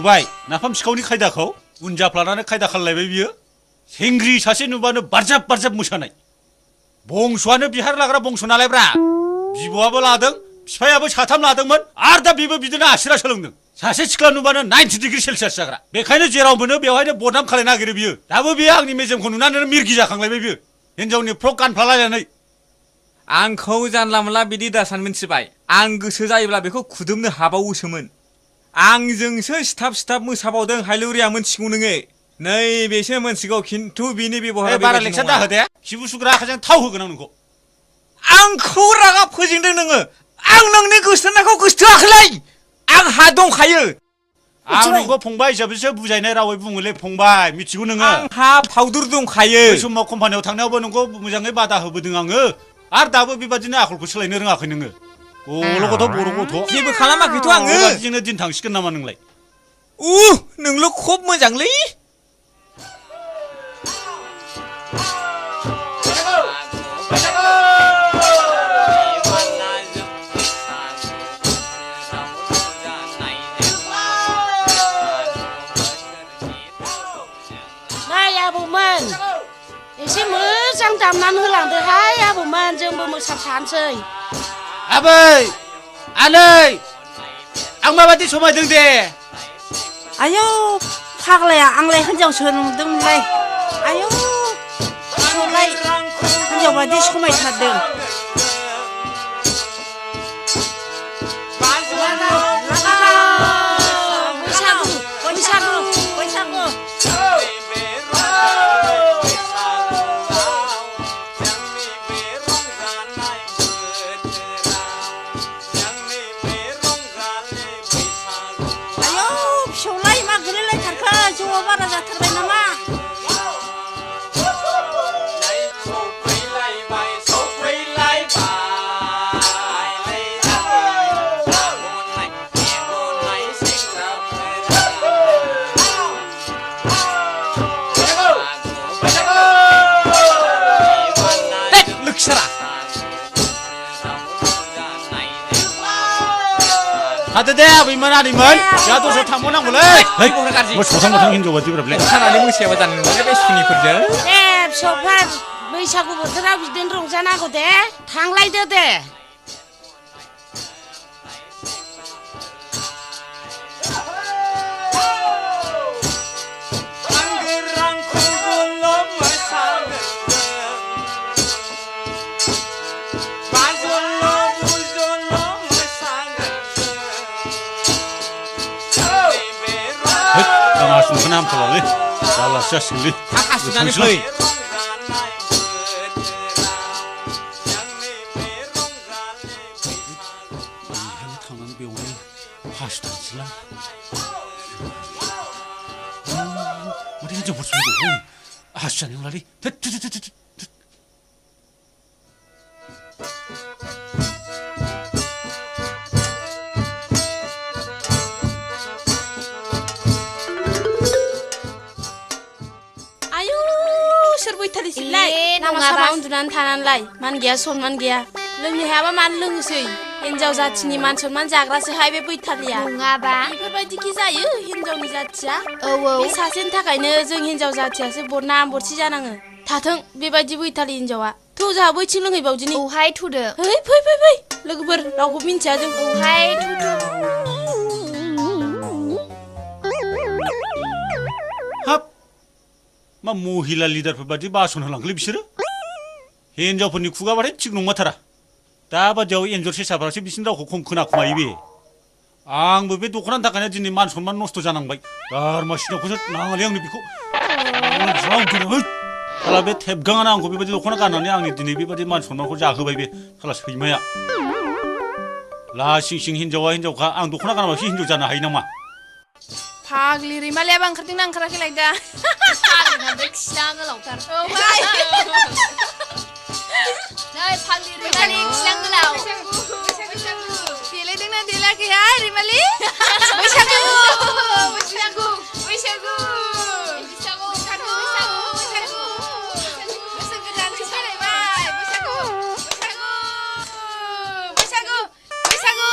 नुबाय नाफाम सिखावनि खायदाखौ उनजाफ्लानानै खायदा खालायबाय बियो सेंग्रि सासे नुबानो बारजाब बारजाब मोसानाय बंस'आनो बिहार लाग्रा बंस' नालायब्रा बिब'आबो लादों बिफायाबो साथाम लादोंमोन आरो दा बेबो बिदिनो आसिरा सोलोंदों सासे सिख्ला नुबानो 90 डिग्री सेलसियास जाग्रा बेखायनो जेराव मोनो बेवहायनो बदनाम खालायनो नागिरो बियो दाबो बियो आंनि मेजेमखौ नुनानै मिरगि जाखांलायबाय बियो हिनजावनि फ्रक गानफ्लालायनानै आंखौ जानला मोनला बिदि दासान मिन्थिबाय आं गोसो जायोब्ला बेखौ खुदुमनो हाबावोसोमोन आंजोंसो सिथाब मोसाबावदों हायलुरिया मोनथिगौ नोङो नैबेसो मोनथिगौ खिन्थु बिनि बेबहारा बारा लेक्सार दाहो दे खिबु सुग्रा आखाइजों थाव होगोन आं नोंखौ आंखौ रागा फोजोंदों नोङो आं नोंनि गोसोथोनायखौ गोसोथोआखैलै आंहा दंखायो आं नोंखौ फंबाय हिसाबैसो बुजायनाय रावै बुङोलै फंबाय मिथिगौ नोङो आंहा फाउदुर दंखायो बै समाव कम्पानियाव थांनायावबो नोंखौ मोजाङै बादा होबोदों आङो आरो दाबो बेबादिनो आखलखौ सोलायनो रोङाखै नोङो बर' गथ' जेबो खालामाखैथ' आङो बेबादिजोंनो दिन थांसिगोन नामा नोंलाय नोंल' खब मोजांलै एसे मोजां दामनानै होलांदोहाय आबौमोन जोंबो मोसाफानोसै आबै आनै आं माबादि समायदों दे आयौ फाग्लाया आंलाय हिनजावसो नुदोंमोनलाय आयौ फिसौलाय हिनजाव बादि समायथारदों हादो दे आबैमोन आदैमोन जोंहा दस्रायाव थांबावनांगौलै मोसौथां हिनजाव बादि ब्राबले मोसानानै मोसायाबा जानाय नङा बे सुनिफोरजों दे फिसौफोर बैसागु बोथोराव बिदिनो रंजानांगौ दे थांलायदो दे आसुखौ नामथालालै जालासो जासिगोनलै आसुनानै फै थांनानै बेवहाय हासुथानोसैलां माथो हिनजावफोर सौगौ हासु जानाय नंलालै नङाबा उन्दुनानै थानानैलाय मान गैया सनमान गैया लोंनो हायाबा मानो लोङोसै हिनजाव जाथिनि मान सनमान जाग्रासोहाय बे बैथालिया नङाबा बेफोरबायदिखि जायो हिनजावनि जाथिया बे सासेनि थाखायनो जों हिनजाव जाथियासो बदनाम बरसि जानाङो थाथों बेबायदि बैथालि हिनजावा थौ जोंहा बैथिं लोंहैबावदिनि औहाय थुदो है फै फै फै लोगोफोर रावखौ मिन्थिया जों औहाय थुदो हाब मा महिला लिडारफोर बादि बासन होलांखोलै बिसोरो हिनजावफोरनि खुगाबाथाय थिग नंमारथारा दाबादियाव एन्जर सेसाफ्रासो बिसिनि रावखौ खम खोनाखुमायो बे आंबो बे दख'नानि थाखायनो दिनै मान सनमान नस्थ' जानांबाय गारमा सिनावखौसो नाङालै आंनो बेखौ साला बे थेबगाङानो आंखौ बेबायदि दख'ना गाननानै आंनि दिनै बेबायदि मान सनमानखौ जाहोबाय बे साला सैमाया लासिं सिं हिनजावा हिनजावखा आं दख'ना गानाबासो हिनजाव जानो हायो नामा फाग्लि रैमालियाबो ओंखारदोंना ओंखाराखैलाय दा खिया गोलावथार नै फाग्लि रैमालि खिया गोलाव देलायदोंना देलायाखैहाय रैमालि बैसागु बैसागु बैसागु बैसागु बैसागु बैसागु बोसोर गोदान फैलायबाय बैसागु बैसागु बैसागु बैसागु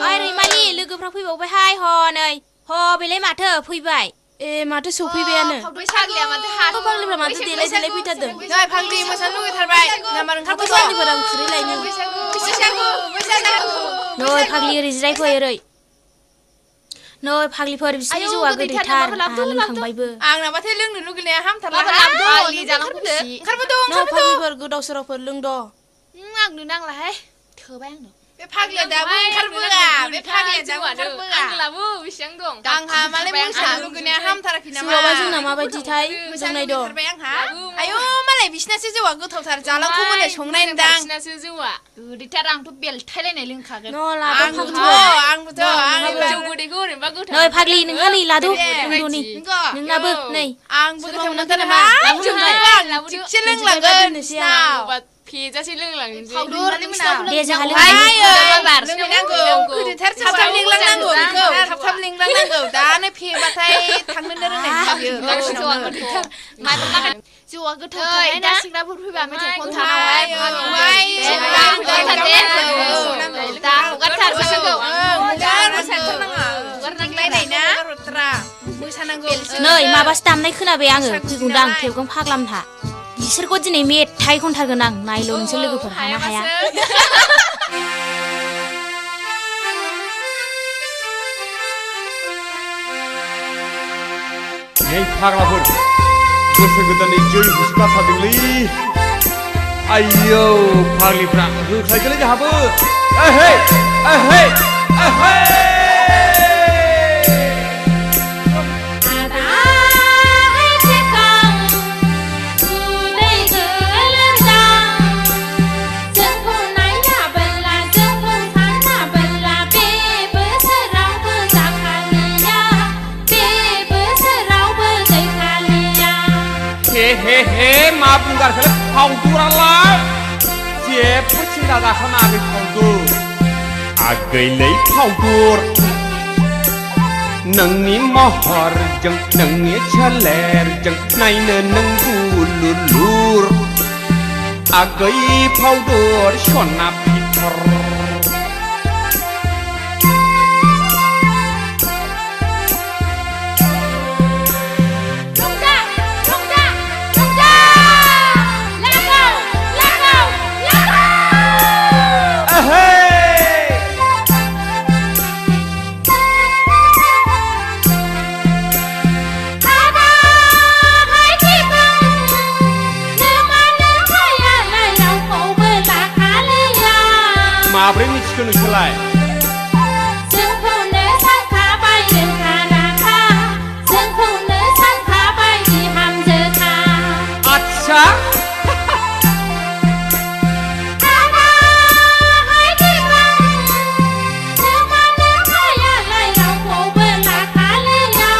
ओइ रैमालि लोगोफ्रा फैबावबायहाय हनै ह बेलाय माथो फैबाय ए माथो सफैबायानो बैसागलिया माथो हाथ फाग्लिफ्रा माथो देलाय देलाय फैथारदों नै फाग्लि मोसानो लुगैथारबाय नामार ओंखारबो दं फाग्लिफोरा आं खुरै लायनो नै फाग्लि ओरै जिरायफै ओरै नै फाग्लिफोर बिसिनि जौआ गोदैथार आंहा लोंखांबायबो आंना माथो लोंनो लुगैनाया हामथारला फाग्लि जालांफैदो ओंखारबो दं नै फाग्लिफोर गोदाव सोरावफोर लोंद' आंनो नांलाहाय थोबाय आंनो बे फाग्लिया दाबो ओंखारबोआ बे फाग्लिया दाबो ओंखारबोआ आंलाबो बेसेबां दं आंहा माने मोसानो लुगैनाया हामथाराखै नामा जौआबा जोंना माबायदिथाय मोसानो लोंनाय दं लुगैथारबाय आंहा आयौ मालाय बिसिनासो जौआ गोथावथार जालांखौ मोने संनाय दां बिसिनासो जौआ गोदैथार आंथ' बेलथायलायनाय लोंखागोन न' लादो आंबोथ' फाग्लिफोर आंबो जौ गोदैखौ ओरैनोबा गोथाव नै फाग्लि नोंहा नै लादो दे, लोंद'नि नोंनाबो नै आंबो गोथाव सोरबा मोनथारो मोनथारो मा मा? जोंबो थिगसे लोंलांगोन दोननोसै आं। बिसिनाव फेजासे लोंलांनोसै दे जोंहा आयो बार लोंनांगौ गोदैथार थाब लिंलांनांगौ बेखौ थाब लिंलांनांगौ दानो फेबाथाय थांनोनो रोंनाय नङा बियो गावसिनावनो जौआ गोथाव दा सिंग्राफोर फैबा मेथाइ खनथानावहाय दा हगारथार बिसोरखौ नै माबासो दामनाय खोनाबाय आङो फैगौदां खेबगोन फाग्लामथा बिसोरखौ दिनै मेथाइ खनथारगोन आं नायल' नोंसोर लोगोफोर हाना हाया नै फाग्लाफोर बोसोर गोदाननि जै होसोगारथारदोंलै आयौ फाग्लिफ्रा होख्लायदोलै जोंहाबो ओहै ओहै ओहै हे मा बुंगारखोलै फावदुरालाय जेबो सिन्था दाखानाङाखै फावदुर आगैलै फावदुर नोंनि महरजों नोंनि सोलेरजों नायनो नों गुलुलुर आगै फावदुर सना फिथर माब्रै मिथिखो नोंसोरलाय जोंखौनो सानखाबाय रोंखा राखा जोंखौनो सानखाबाय बिहामजोखा आच्छा हाबाय दैबां नोमानो हायालाय रावखौबो लाखालिया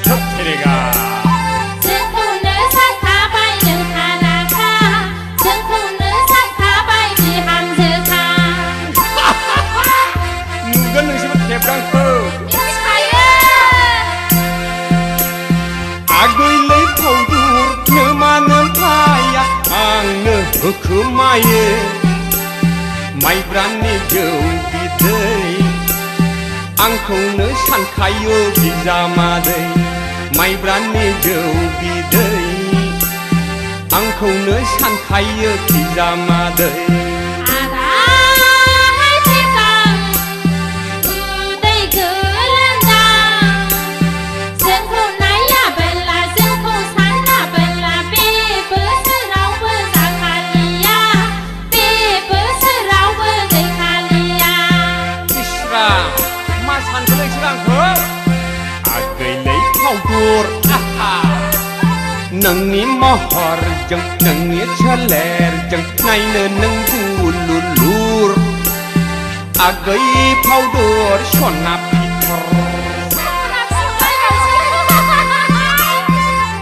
थोद तेरेगा जोंखौनो सानखाबाय रोंखा राखा जोंखौनो सानखाबाय बिहामजोखा नुगोन नोंसोरबो खेबगांखौ मिथिखायो आगैलै फावदुर नोमानो फाया आंनो होखोमायो माइब्रानि जौ बिदै आंखौनो सानखायो बिजामादै माइब्रानि जौ बिदै आंखौनो सानखायो बिजामादै आराहाय थेखां उदै गोलोन्दां जोंखौ नायाबोला जोंखौ सानाबोला बे बोसोरावबो जाखालिया बे बोसोरावबो गैखालिया इस्रा मा सानखो नोंसोर आंखौ आगैलै फावदुर नोंनि महरजों नोंनि सोलेरजों नायनो नों गुलुलुर आगै फावदुर सना फिथर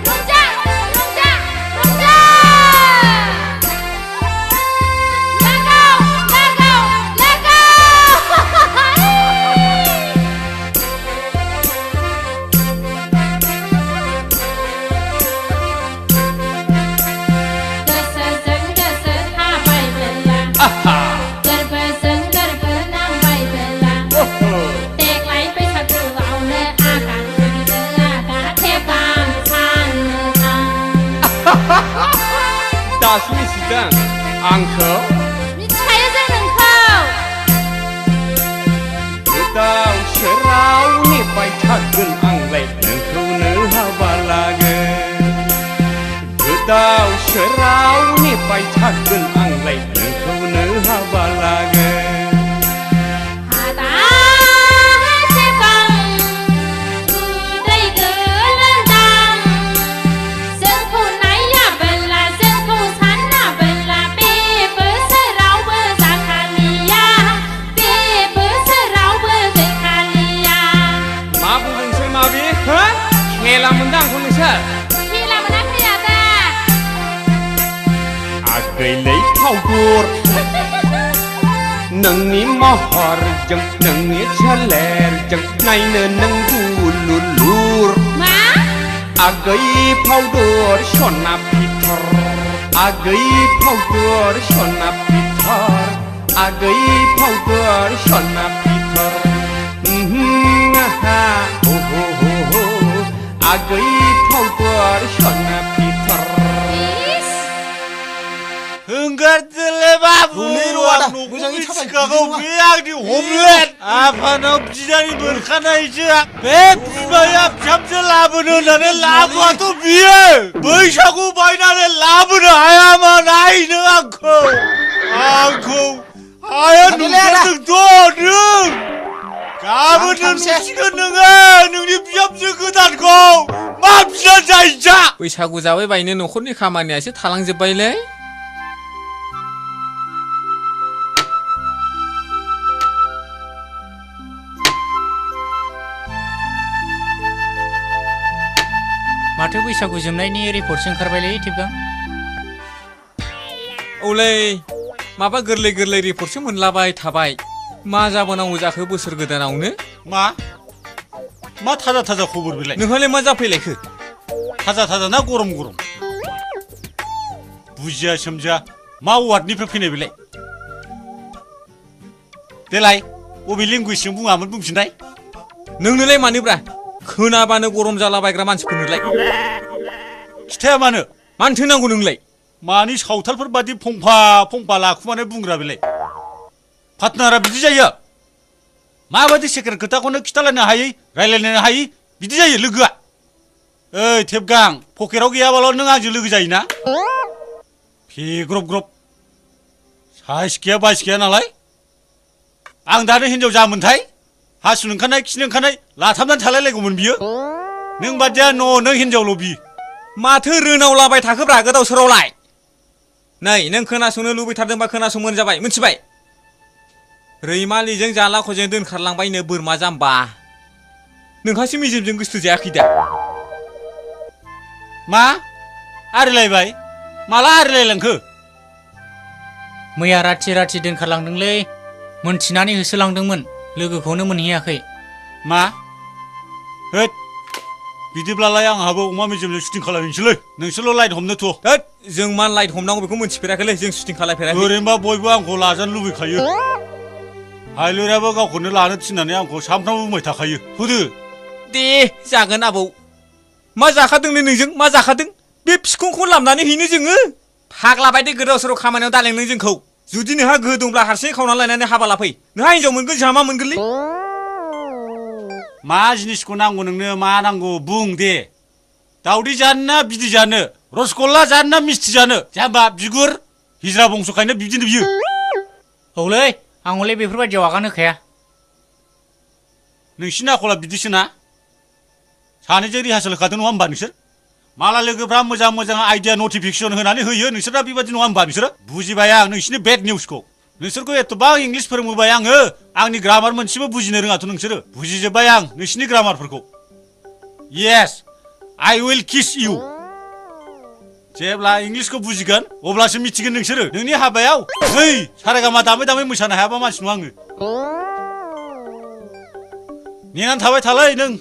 रंजा रंजा रंजा लागाव लागाव लागाव गोसोजों गोसो थाबायबोला आहा गोरबोजों गोरबो नांबायबोला ओहो देग्लाय दासो मिथिदों आंखौ मिथिखायो जों नोंखौ गोदाव सोराव नेबाय थागोन आंलाय नोंखौनो हाबा लागोन गोदाव सोराव नेबाय थागोन आंलाय नोंखौनो हाबा लागोन आदा सेबां उदै गोलोन्दां जोंखौ नायाबोला जोंखौ सानाबोला बे बोसोरावबो जाखालिया बे बोसोरावबो गैखालिया मा बुंदोंसै माबि हो खेला मोनदों आंखौ नोंसोर खेला मोनाखै आदा आगैलै फावदुर नोंनि महरजों नोंनि सोलेरजों नायनो नों गुलुलुर मा आगै फावदुर सना फिथर आगै फावदुर सना फिथर आगै फावदुर सना फिथर आहा हो हो हो हो आगै फावदुर सना फिथर इस हंगारदोलै बाबु हनै र' आदा, आं न'खौ मोजाङै मिथिखागौ थाबाय। बे आंनि हमलेट आफानाव बिनानै मोनखानायसो बे बिमाया बिहामजो लाबोनो होननानै लाबोआथ' बियो बैसागु बायनानै लाबोनो हायामा नायनो आंखौ हाया नुथारदोंथ' नों गाबोनो नुसिगोन नोङो नोंनि बिहामजो गोदानखौ मा बिना जायजा बैसागु जाबाय बायनो न'खरनि खामानिया एसे थालांजोब्बायलै माथो बैसागु जोबनायनि रिपर्टसो ओंखारबायलै टिपगां औलै माबा गोरलै गोरलै रिपर्टसो मोनलाबाय थाबाय मा जाबोनांगौ जाखो बोसोर गोदानावनो मा थाजा थाजा खबर बेलाय नोंहालाय मा जाफैलायखो थाजा थाजा ना गरम गरम बुजिया सोमजिया मा वार्डनिफ्राय फैनाय बेलाय देलाय अबे लेंगुवेजजों बुङामोन बुंफिननाय नोंनोलाय मानोब्रा खोनाबानो गरम जालाबायग्रा मानसिफोरनोलाय खिथाया मानो मानोथो नांगौ नोंलाय मानि सावथालफोर बादि फंफा फंफा लाखुमानाय बुंग्रा बेलाय पार्टनारा बिदि जायो माबादि सेकेन्ड खोथाखौनो खिथालायनो हायै रायलायनो हायै बिदि जायो लोगोआ ओइ थेबगां पकेटाव गैयाबाल' नों आंजों लोगो जायोना फेग्रब ग्रब साइस गैया बाइस गैया नालाय आं दानो हिनजाव जामोनथाय हासुनो ओंखारनाय खिनो ओंखारनाय लाथाबनानै थालायलायगौमोन बियो नों बादिया नों हिनजावल' बियो माथो रोनावलाबाय थाखोब्रा गोदाव सोरावलाय नै नों खोनासंनो लुबैथारदोंबा खोनासंबानो जाबाय मिथिबाय रैमालिजों जालाख'जों दोनखारलांबायनो बोरमा जाम्बा नोंहासो मेजेमजों गोसो जायाखै दा मा आरिलायबाय माला आरिलायलांखो मैया राथि दोनखारलांदोंलै मोनथिनानै होसोलांदोंमोन लोगोखौनो मोनहैयाखै मा होद बिदिब्लालाय आंहाबो अमा मेजेमजों शुटिं खालामनोसैलै नोंसोरल' लाइट हमनो थ' होद जों मा लाइट हमनांगौ बेखौ मोनथिफेराखैलै जों शुटिं खालायफेराखै ओरैनोबा बयबो आंखौ लाजानो लुबैखायो हायलुराबो गावखौनो लानो थिननानै आंखौ सामफ्रामबो बुंबाय थाखायो होदो दे जागोन आबौ मा जाखादोंनो नोंजों मा जाखादों बे फिखंखौ लामनानै हैनो जोङो फाग्ला बायदि गोदाव सोराव खामानियाव दालें नों जोंखौ जुदि नोंहा गोहो दंब्ला हारसिङै खावनानै लायनानै हाबा लाफै नोंहा हिनजाव मोनगोन जोंहा मा मोनगोनलै मा जिनिसखौ नांगौ नोंनो मा नांगौ बुं दे दावदै जानो ना बिदै जानो रसगल्ला जानो ना मिस्थि जानो जाम्बा बिगुर हिजरा बंस'खायनो बिदिनो बियो औलै आं हले बेफोरबायदियाव आगान होखाया नोंसिनि आखला बिदिसो ना सानैजों रिहार्सेल होखादों नङा होमबा नोंसोर माला लोगोफ्रा मोजां मोजां आइडिया नटिफिकेसन होनानै होयो नोंसोरना बेबादि नङा होमबा नोंसोरो बुजिबाय आं नोंसिनि बेड निउसखौ नोंसोरखौ एथ'बां इंलिस फोरोंबोबाय आङो आंनि ग्रामार मोनसेबो बुजिनो रोङाथ' नोंसोरो बुजिजोब्बाय आं नोंसिनि ग्रामारफोरखौ येस आइ उइल किस इउ जेब्ला इंलिसखौ बुजिगोन अब्लासो मिथिगोन नोंसोरो नोंनि हाबायाव नै सारेगामा दामै दामै मोसानो हायाबा मानसि नङा आङो नेनानै थाबाय थालाय नों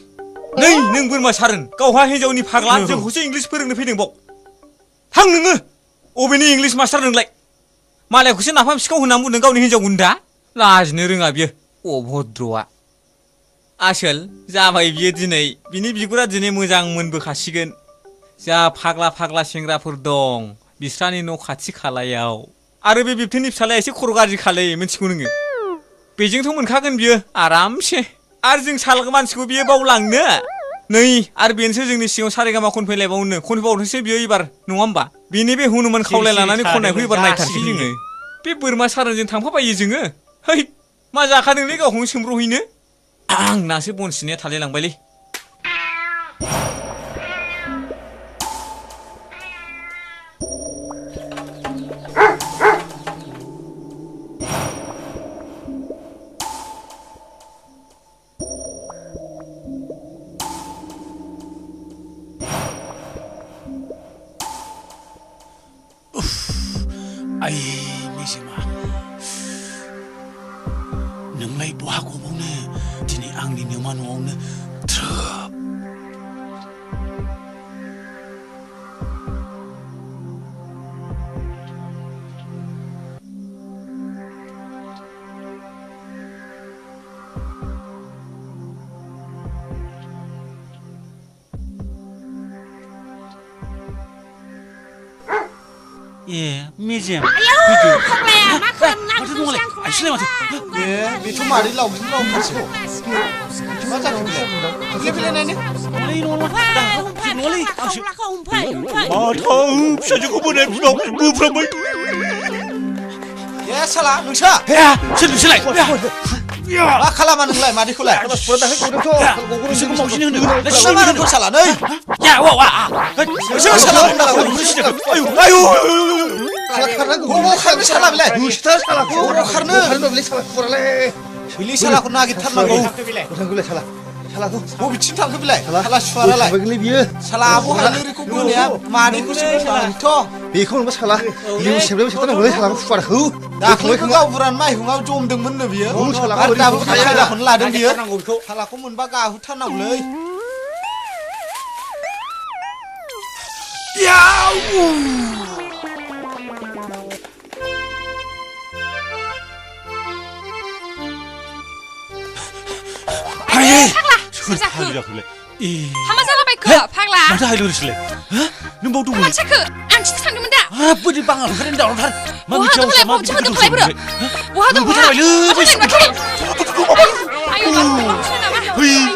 नै नों बोरमा सारोन गावहा हिनजावनि फाग्ला जोंखौसो इंलिस फोरोंनो फैदों बाव थां नोङो अबेनि इंलिस मास्टार नोंलाय मालायखौसो नाफाम सिखाव होननानै बुंदों गावनि हिनजाव गुन्दा लाजिनो रोङा बियो अभद्रआ आसोल जाबाय बियो दिनै बिनि बिगुरा दिनै मोजां मोनबोखासिगोन जा फाग्ला फाग्ला सेंग्राफोर दं बिस्रानि न' खाथि खालायाव आरो बे बिबथैनि फिसालाया एसे खर' गाज्रि खालै मिथिगौ नोङो बेजोंथ' मोनखागोन बियो आरामसे आरो जों सालगा मानसिखौ बियो बावलांनो नै आरो बेनोसो जोंनि सिगाङाव सारेगामा खनफैलायबावनो खनफैबावनोसै बियो एबार नङा होमबा बेनि बे हनुमान खावलाय लानानै खननायखौ एबार नायथारसै जोङो बे बोरमा सारोनजों थांफाबायो जोङो है मा जाखादोंलै गावखौनो सोमब्रहैनो आं नासो बन सिननाया थालायलांबायलै आइ मेजेमा नोंलाय बहा गबावनो दिनै आंनि नोमा न'आवनो थ्रोब ए मेजेम फैदो फाग्लाया मा खालामनो माथो दङलाय आइसोलाय माथो ए बेथ' मादै लावजों लावखासो मा जाखो फैलाय नायनो नङालै आंसो माथो फिसाजोखौ बोनाय बिमाखौ बोफ्रांबाय ए साला नोंसा सोर नोंसोरलाय मा खालामा नोंलाय मादैखौलाय नोंसोरखौ मावसिनो होनो मा होनो साला नै या वा वा नोंसोर साला आयु आयु खारनो साला बेलाय खारनो बिलि सालाखौ नागिरथारनांगौ बबेथिं थांखो बिलाय साला सुवारालाय साला आब' हालुरिखौ बोनाया मादैखौसो बोनानैथ' बेखौ नोंबा साला लिउ सेबलायबाय थाथारनांगौलै सालाखौ फुवारखौ दाख्लैबो गावबुरान माइहुङाव जमदोंमोननो बियो आरो दाबो खायदाखौनो लादों बियो सालाखौ मोनबा गाहुथारनांगौलै सोर फाग्लि जाखोलै हामा जालाबायखो फाग्ला माथो हायलुरिसोलाय नों बाव दंमोन मानसिखौ आं खिथु थांदोंमोन दा हाब बोरै बाङा ओंखारनानै दावरावथार मा बहा मिथियाव दंलाय मा बहा बिदि दं गोदाव बहा दं बहा आयु दं माथो बै आयु